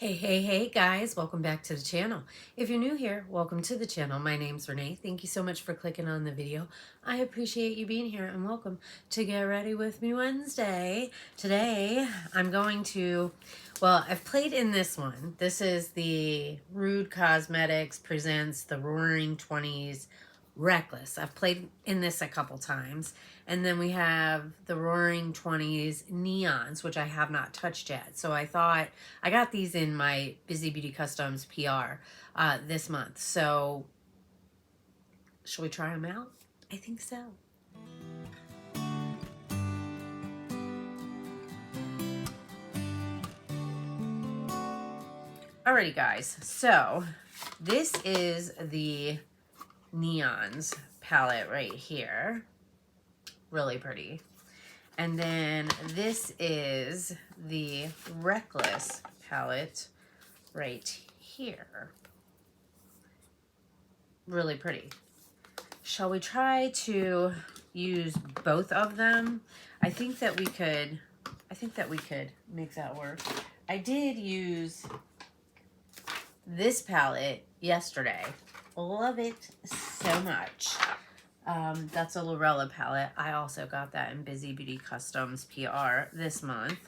Hey guys, welcome back to the channel. If you're new here, welcome to the channel. My name's Renee. Thank you so much for clicking on the video. I appreciate you being here and welcome to Get Ready With Me Wednesday. Today, I'm going to, I've played in this one. This is the Rude Cosmetics presents the Roaring 20s Reckless. I've played in this a couple times. And then we have the Roaring 20s Neons, which I have not touched yet. So I thought, I got these in my Bizy Beauty Customs PR this month. So shall we try them out? I think so. Alrighty guys, so this is the Neons palette right here. Really pretty. And then this is the Reckless palette right here. Really pretty. Shall we try to use both of them? I think that we could make that work. I did use this palette yesterday. Love it so much. That's a Lorella palette. I also got that in Bizy Beauty Customs PR this month.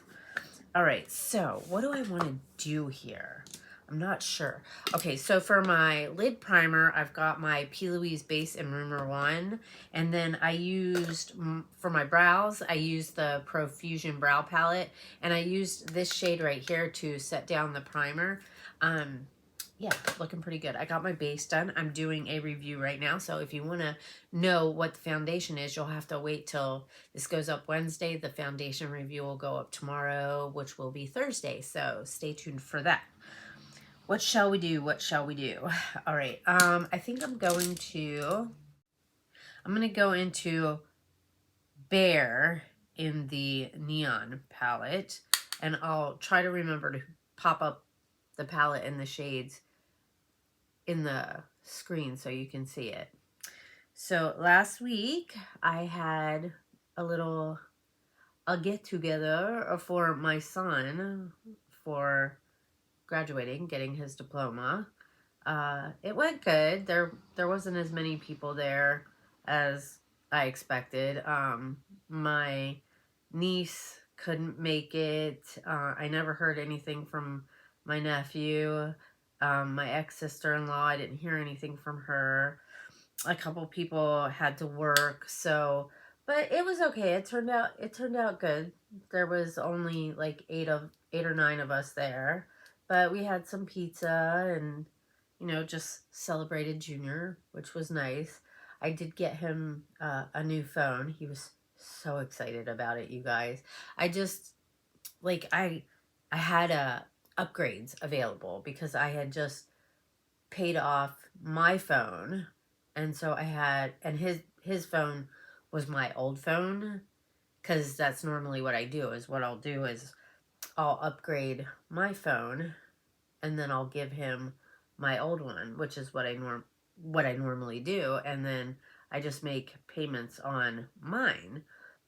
All right, so what do I want to do here? I'm not sure. Okay, so for my lid primer, I've got my P. Louise base in Rumor 1. And then I used, for my brows, I used the Profusion Brow Palette. And I used this shade right here to set down the primer. Yeah, looking pretty good. I got my base done. I'm doing a review right now. So if you want to know what the foundation is, you'll have to wait till this goes up Wednesday. The foundation review will go up tomorrow, which will be Thursday. So stay tuned for that. What shall we do? What shall we do? All right. I think I'm going to go into Bear in the Neon palette. And I'll try to remember to pop up the palette and the shades in the screen so you can see it. So last week I had a get together for my son for graduating, getting his diploma. It went good. There wasn't as many people there as I expected. My niece couldn't make it. I never heard anything from my nephew. My ex-sister-in-law, I didn't hear anything from her. A couple people had to work, so, but it was okay. It turned out good. There was only like eight or nine of us there, but we had some pizza and, you know, just celebrated Junior, which was nice. I did get him a new phone. He was so excited about it, you guys. I just, like, I had upgrades available because I had just paid off my phone, and so I had, and his phone was my old phone, because that's normally what I do. Is what I'll do is I'll upgrade my phone, and then I'll give him my old one, which is what I normally do, and then I just make payments on mine.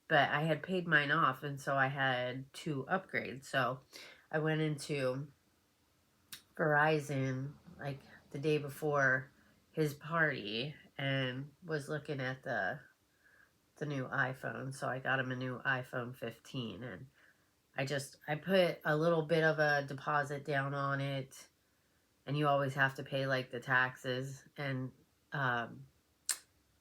But I had paid mine off, and so I had two upgrades. So I went into Verizon like the day before his party and was looking at the new iPhone. So I got him a new iPhone 15, and I put a little bit of a deposit down on it, and you always have to pay like the taxes, and I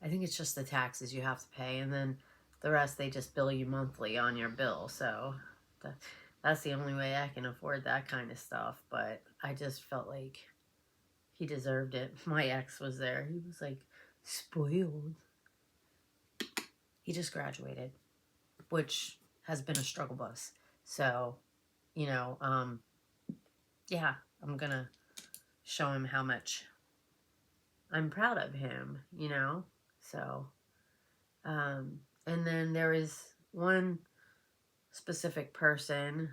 think it's just the taxes you have to pay, and then the rest they just bill you monthly on your bill. So that's the only way I can afford that kind of stuff. But I just felt like he deserved it. My ex was there. He was like spoiled. He just graduated, which has been a struggle bus. So, you know, yeah, I'm gonna show him how much I'm proud of him, you know. So, and then there is one specific person,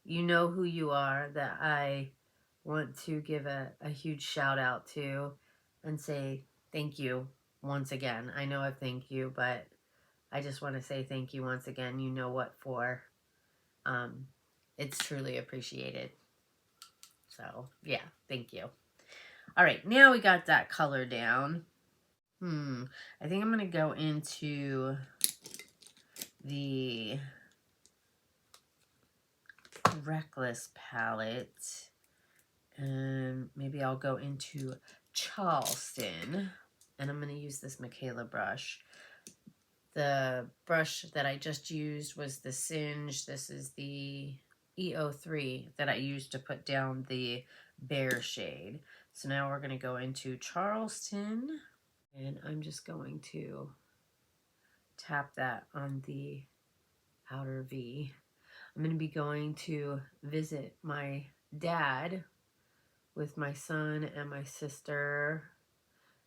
you know who you are, that I want to give a huge shout out to and say thank you once again. I know I've thanked you, but I just want to say thank you once again. You know what for. It's truly appreciated. So, yeah, thank you. All right, now we got that color down. I think I'm going to go into the Reckless palette. And maybe I'll go into Charleston. And I'm going to use this Michaela brush. The brush that I just used was the Singe. This is the EO3 that I used to put down the Bear shade. So now we're going to go into Charleston. And I'm just going to tap that on the outer V. I'm going to be going to visit my dad with my son and my sister.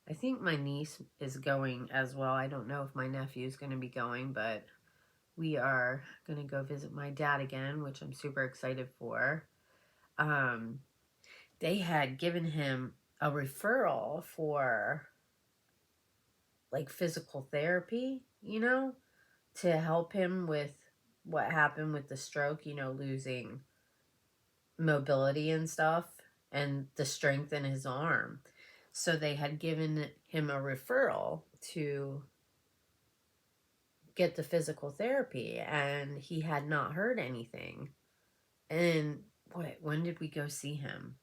I think my niece is going as well. I don't know if my nephew is going to be going, but we are going to go visit my dad again, which I'm super excited for. They had given him a referral for like physical therapy, you know, to help him with what happened with the stroke, you know, losing mobility and stuff and the strength in his arm. So they had given him a referral to get the physical therapy, and he had not heard anything. And when did we go see him?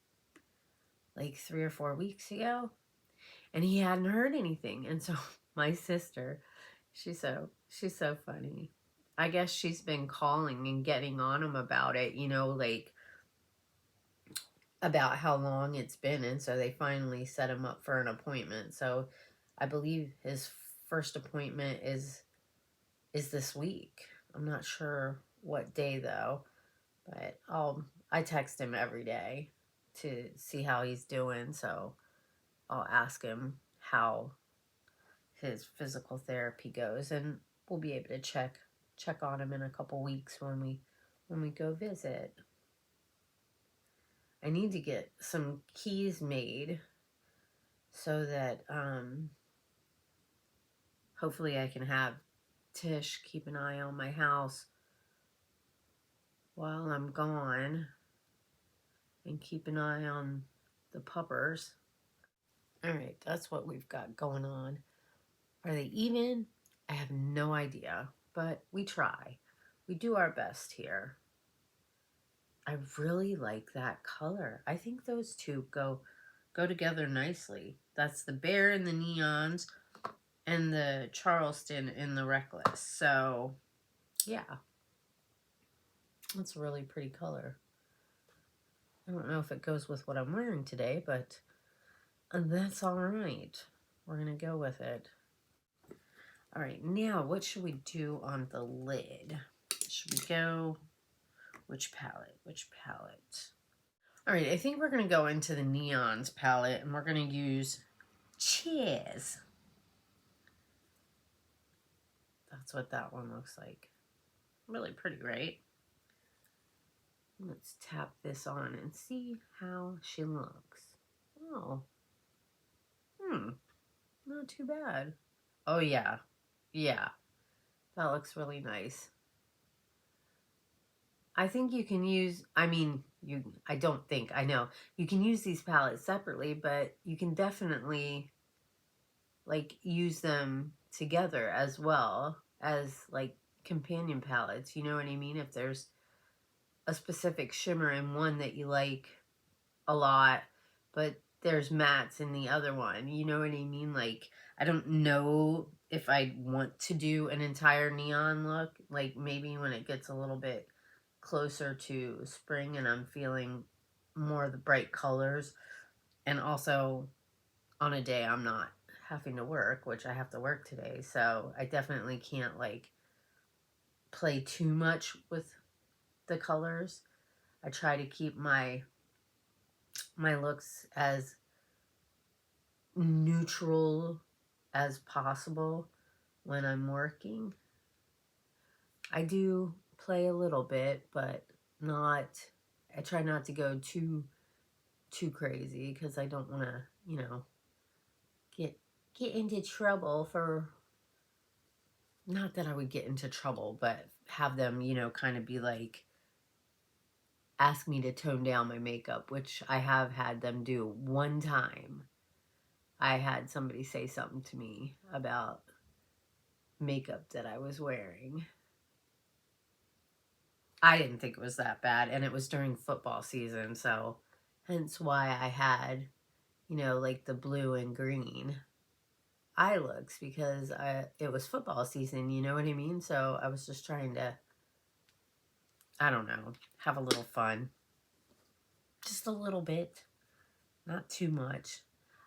Like 3 or 4 weeks ago? And he hadn't heard anything. And so my sister, she's so funny. I guess she's been calling and getting on him about it, you know, like about how long it's been. And so they finally set him up for an appointment. So I believe his first appointment is this week. I'm not sure what day though, but I text him every day to see how he's doing. So I'll ask him how his physical therapy goes, and we'll be able to check on him in a couple weeks when we go visit. I need to get some keys made so that hopefully I can have Tish keep an eye on my house while I'm gone and keep an eye on the puppers. All right, that's what we've got going on. Are they even? I have no idea, but we try. We do our best here. I really like that color. I think those two go together nicely. That's the Bear in the neons and the Charleston in the Reckless. So, yeah. That's a really pretty color. I don't know if it goes with what I'm wearing today, but that's all right. We're going to go with it. All right, now what should we do on the lid? Should we go, which palette? All right, I think we're going to go into the Neons palette, and we're going to use Cheers. That's what that one looks like. Really pretty, right? Let's tap this on and see how she looks. Oh. Not too bad. Oh, yeah. Yeah. That looks really nice. I think you can use, I know. You can use these palettes separately, but you can definitely like use them together as well as like companion palettes. You know what I mean? If there's a specific shimmer in one that you like a lot, but there's mattes in the other one. You know what I mean? Like, I don't know if I want to do an entire neon look. Like, maybe when it gets a little bit closer to spring and I'm feeling more of the bright colors. And also on a day I'm not having to work, which I have to work today. So I definitely can't like play too much with the colors. I try to keep my looks as neutral as possible when I'm working. I do play a little bit, but not, I try not to go too crazy because I don't want to, you know, get into trouble for, not that I would get into trouble, but have them, you know, kind of be like ask me to tone down my makeup, which I have had them do one time. I had somebody say something to me about makeup that I was wearing. I didn't think it was that bad, and it was during football season, so hence why I had, you know, like the blue and green eye looks, because it was football season, you know what I mean? So I was just trying to, I don't know, have a little fun. Just a little bit, not too much.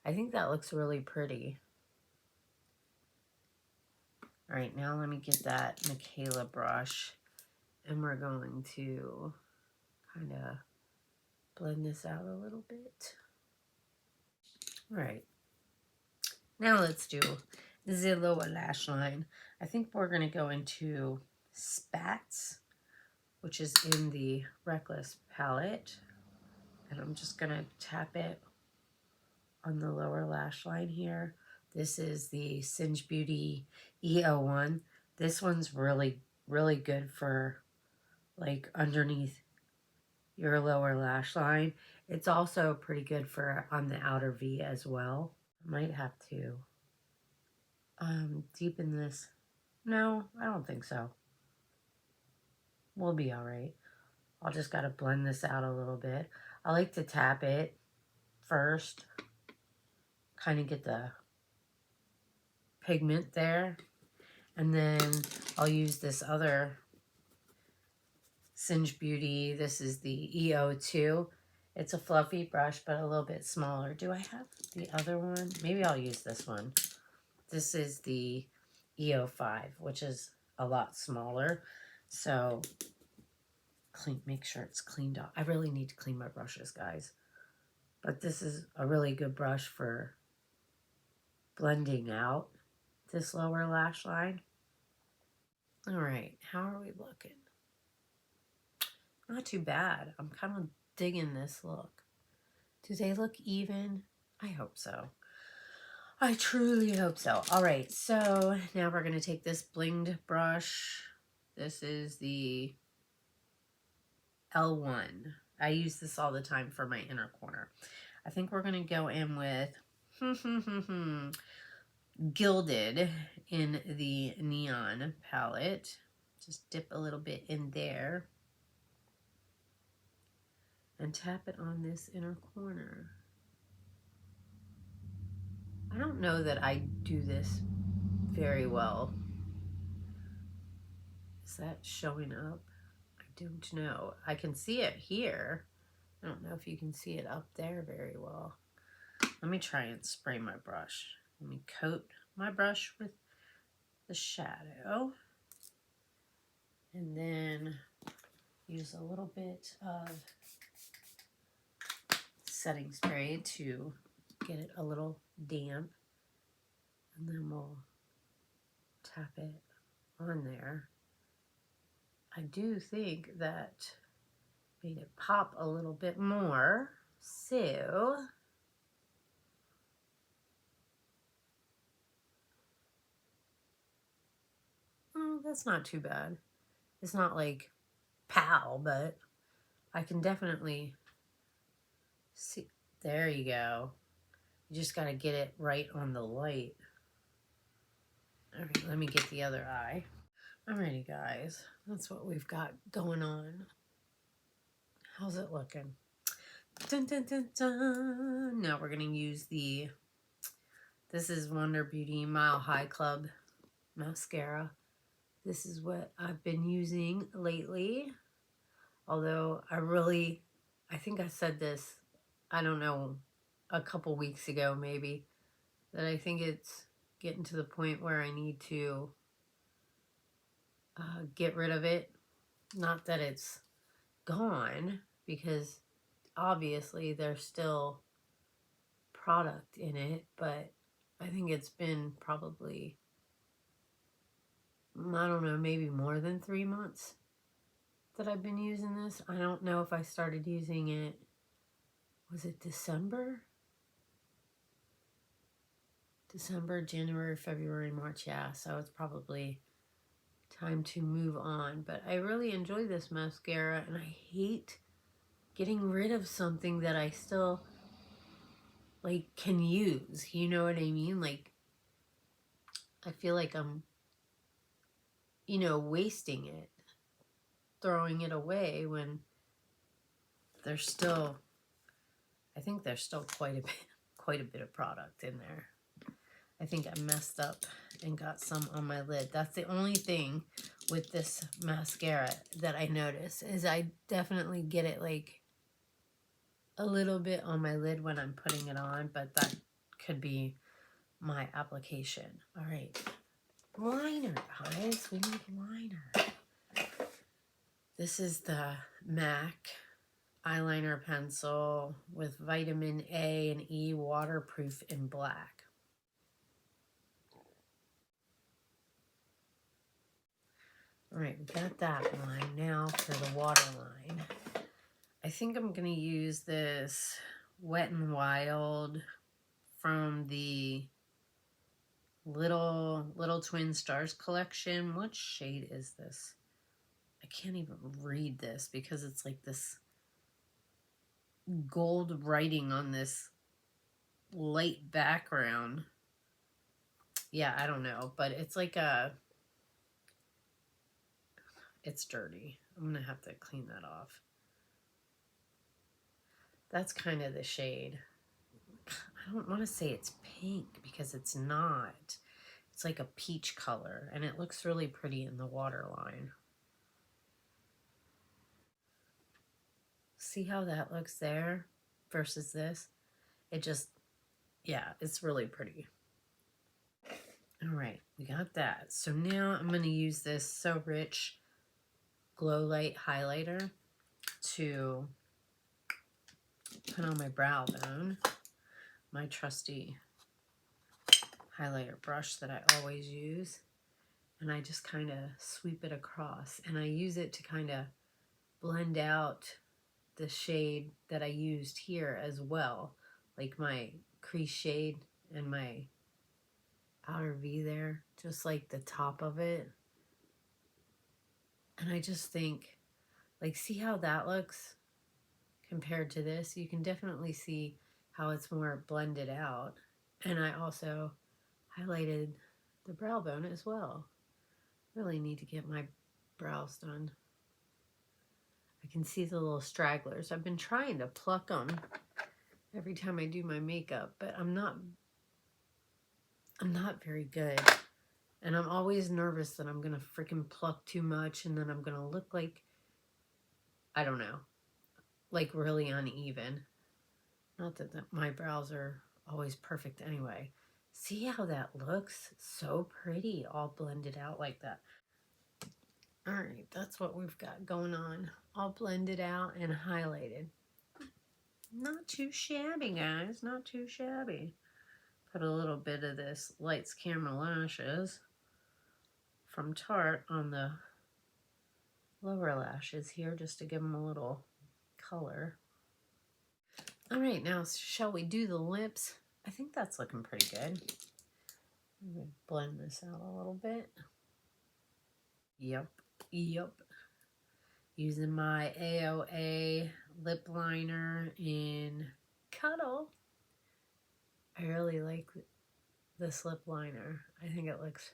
I think that looks really pretty. All right, now let me get that Michaela brush, and we're going to kind of blend this out a little bit. All right, now let's do the lower lash line. I think we're going to go into Spats, which is in the Reckless palette. And I'm just going to tap it on the lower lash line here. This is the Singe Beauty E01. This one's really, really good for like underneath your lower lash line. It's also pretty good for on the outer V as well. I might have to deepen this. No, I don't think so. We'll be all right. I'll just got to blend this out a little bit. I like to tap it first, kind of get the pigment there, and then I'll use this other Singe Beauty. This is the E02. It's a fluffy brush, but a little bit smaller. Do I have the other one? Maybe I'll use this one. This is the E05, which is a lot smaller. So make sure it's cleaned up. I really need to clean my brushes, guys. But this is a really good brush for blending out this lower lash line. All right, how are we looking? Not too bad. I'm kind of digging this look. Do they look even? I hope so. I truly hope so. All right, so now we're going to take this blinged brush. This is the L1. I use this all the time for my inner corner. I think we're going to go in with Gilded in the Neon palette. Just dip a little bit in there and tap it on this inner corner. I don't know that I do this very well. Is that showing up? I don't know. I can see it here. I don't know if you can see it up there very well. Let me try and spray my brush. Let me coat my brush with the shadow. And then use a little bit of setting spray to get it a little damp. And then we'll tap it on there. I do think that made it pop a little bit more. So that's not too bad. It's not like pow, but I can definitely see. There you go. You just got to get it right on the light. All right, let me get the other eye. Alrighty, guys. That's what we've got going on. How's it looking? Dun, dun, dun, dun. Now we're going to use this is Wonder Beauty Mile High Club mascara. This is what I've been using lately. Although I think I said this, I don't know, a couple weeks ago maybe, that I think it's getting to the point where I need to get rid of it. Not that it's gone, because obviously there's still product in it, but I think it's been probably, I don't know, maybe more than 3 months that I've been using this. I don't know if I started using it, was it December? December, January, February, March, yeah, so it's probably time to move on. But I really enjoy this mascara, and I hate getting rid of something that I still like can use. You know what I mean? Like, I feel like I'm, you know, wasting it, throwing it away when there's still, I think there's still quite a bit of product in there. I think I messed up and got some on my lid. That's the only thing with this mascara that I notice, is I definitely get it like a little bit on my lid when I'm putting it on, but that could be my application. All right, liner, guys. We need liner. This is the MAC eyeliner pencil with vitamin A and E, waterproof in black. All right, we got that line. Now for the waterline. I think I'm going to use this Wet n Wild from the Little Twin Stars collection. What shade is this? I can't even read this because it's like this gold writing on this light background. Yeah, I don't know, but it's like it's dirty. I'm going to have to clean that off. That's kind of the shade. I don't want to say it's pink because it's not. It's like a peach color, and it looks really pretty in the waterline. See how that looks there versus this? It just, yeah, it's really pretty. All right, we got that. So now I'm going to use this So Rich Glow Light Highlighter to put on my brow bone. My trusty highlighter brush that I always use. And I just kind of sweep it across. And I use it to kind of blend out the shade that I used here as well. Like my crease shade and my outer V there. Just like the top of it. And I just think, like, see how that looks compared to this? You can definitely see how it's more blended out. And I also highlighted the brow bone as well. Really need to get my brows done. I can see the little stragglers. I've been trying to pluck them every time I do my makeup, but I'm not very good. And I'm always nervous that I'm gonna freaking pluck too much and then I'm gonna look like, I don't know, like really uneven. Not that my brows are always perfect anyway. See how that looks? So pretty, all blended out like that. All right, that's what we've got going on. All blended out and highlighted. Not too shabby, guys, not too shabby. Put a little bit of this Lights Camera Lashes from Tarte on the lower lashes here, just to give them a little color. All right, now shall we do the lips? I think that's looking pretty good. I'm gonna blend this out a little bit. Yep. Using my AOA lip liner in Cuddle. I really like this lip liner. I think it looks...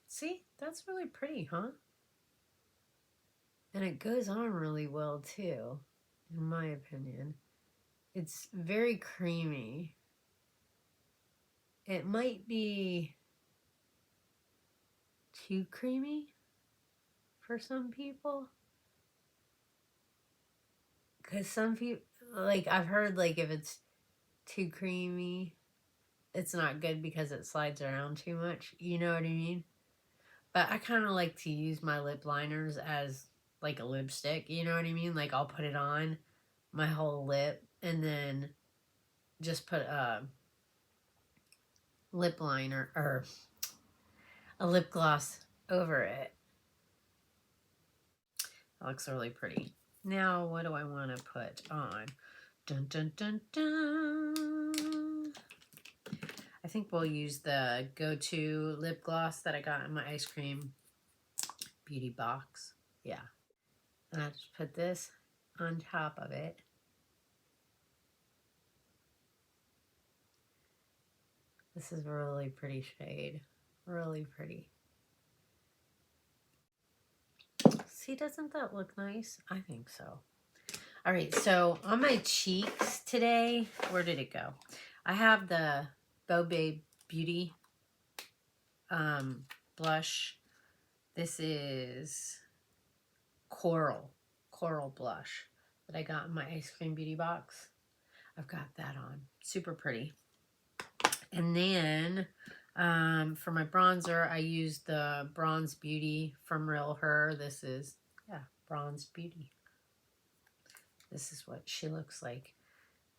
See? That's really pretty, huh? And it goes on really well, too, in my opinion. It's very creamy. It might be too creamy for some people. Because some people, like, I've heard, like, if it's too creamy, it's not good because it slides around too much. You know what I mean? But I kind of like to use my lip liners as, like, a lipstick. You know what I mean? Like, I'll put it on my whole lip and then just put a lip liner or a lip gloss over it. That looks really pretty. Now, what do I want to put on? Dun, dun, dun, dun. I think we'll use the Go-To lip gloss that I got in my ice cream beauty box. Yeah. And I just put this on top of it. This is a really pretty shade. Really pretty. See, doesn't that look nice? I think so. All right, so on my cheeks today, where did it go? I have the BIZYBEAUTY Beauty blush. This is Coral blush that I got in my ice cream beauty box. I've got that on. Super pretty. And then for my bronzer, I used the Bronze Beauty from Real Her. This is, yeah, Bronze Beauty. This is what she looks like.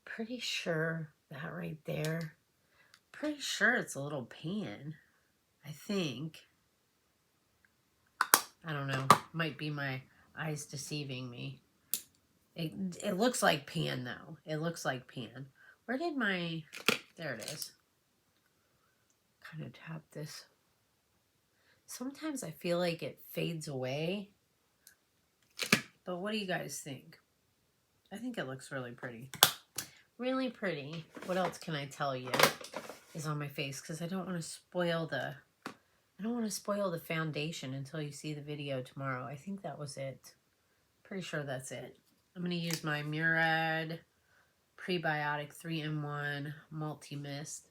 Pretty sure that right there, pretty sure it's a little pan, I think. I don't know. Might be my eyes deceiving me. It looks like pan, though. It looks like pan. Where did my... There it is. Kind of tap this. Sometimes I feel like it fades away. But what do you guys think? I think it looks really pretty. Really pretty. What else can I tell you is on my face? Because I don't want to spoil the... I don't want to spoil the foundation until you see the video tomorrow. I think that was it. Pretty sure that's it. I'm going to use my Murad Prebiotic 3-in-1 Multi-Mist.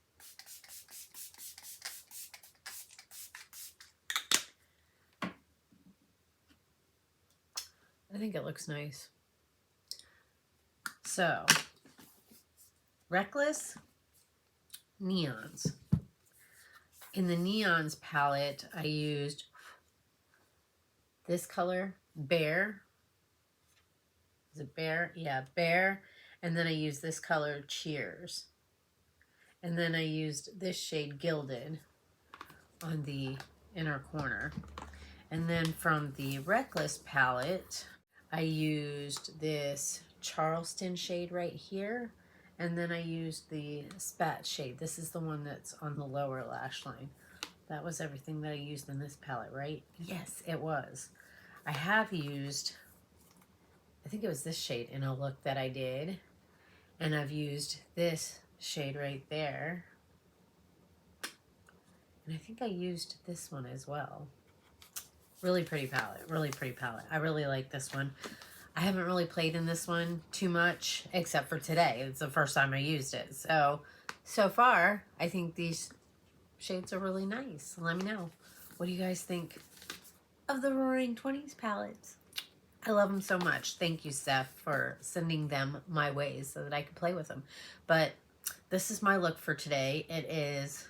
I think it looks nice. So, Reckless Neons. In the Neons palette, I used this color, Bear. Is it Bear? Yeah, Bear. And then I used this color, Cheers. And then I used this shade, Gilded, on the inner corner. And then from the Reckless palette, I used this Charleston shade right here. And then I used the Spat shade. This is the one that's on the lower lash line. That was everything that I used in this palette, right? Yes, it was. I have used, I think it was this shade in a look that I did. And I've used this shade right there. And I think I used this one as well. Really pretty palette. Really pretty palette. I really like this one. I haven't really played in this one too much, except for today. It's the first time I used it. So far, I think these shades are really nice. Let me know. What do you guys think of the Roaring 20s palettes? I love them so much. Thank you, Steph, for sending them my way so that I could play with them. But this is my look for today. It is,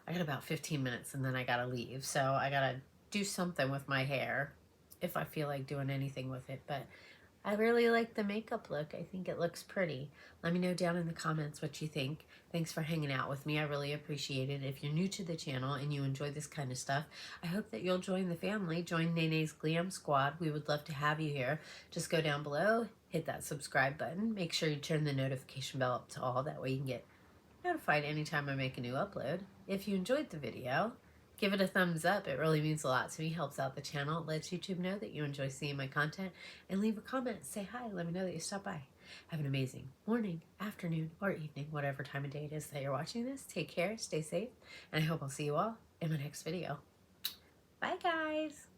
I got about 15 minutes and then I gotta leave. So I gotta do something with my hair if I feel like doing anything with it. But I really like the makeup look. I think it looks pretty. Let me know down in the comments what you think. Thanks for hanging out with me. I really appreciate it. If you're new to the channel and you enjoy this kind of stuff, I hope that you'll join the family. Join Nene's Glam Squad. We would love to have you here. Just go down below, hit that subscribe button. Make sure you turn the notification bell up to all. That way you can get notified anytime I make a new upload. If you enjoyed the video, give it a thumbs up. It really means a lot to me. Helps out the channel. It lets YouTube know that you enjoy seeing my content. And leave a comment. Say hi. Let me know that you stopped by. Have an amazing morning, afternoon, or evening, whatever time of day it is that you're watching this. Take care. Stay safe. And I hope I'll see you all in my next video. Bye, guys.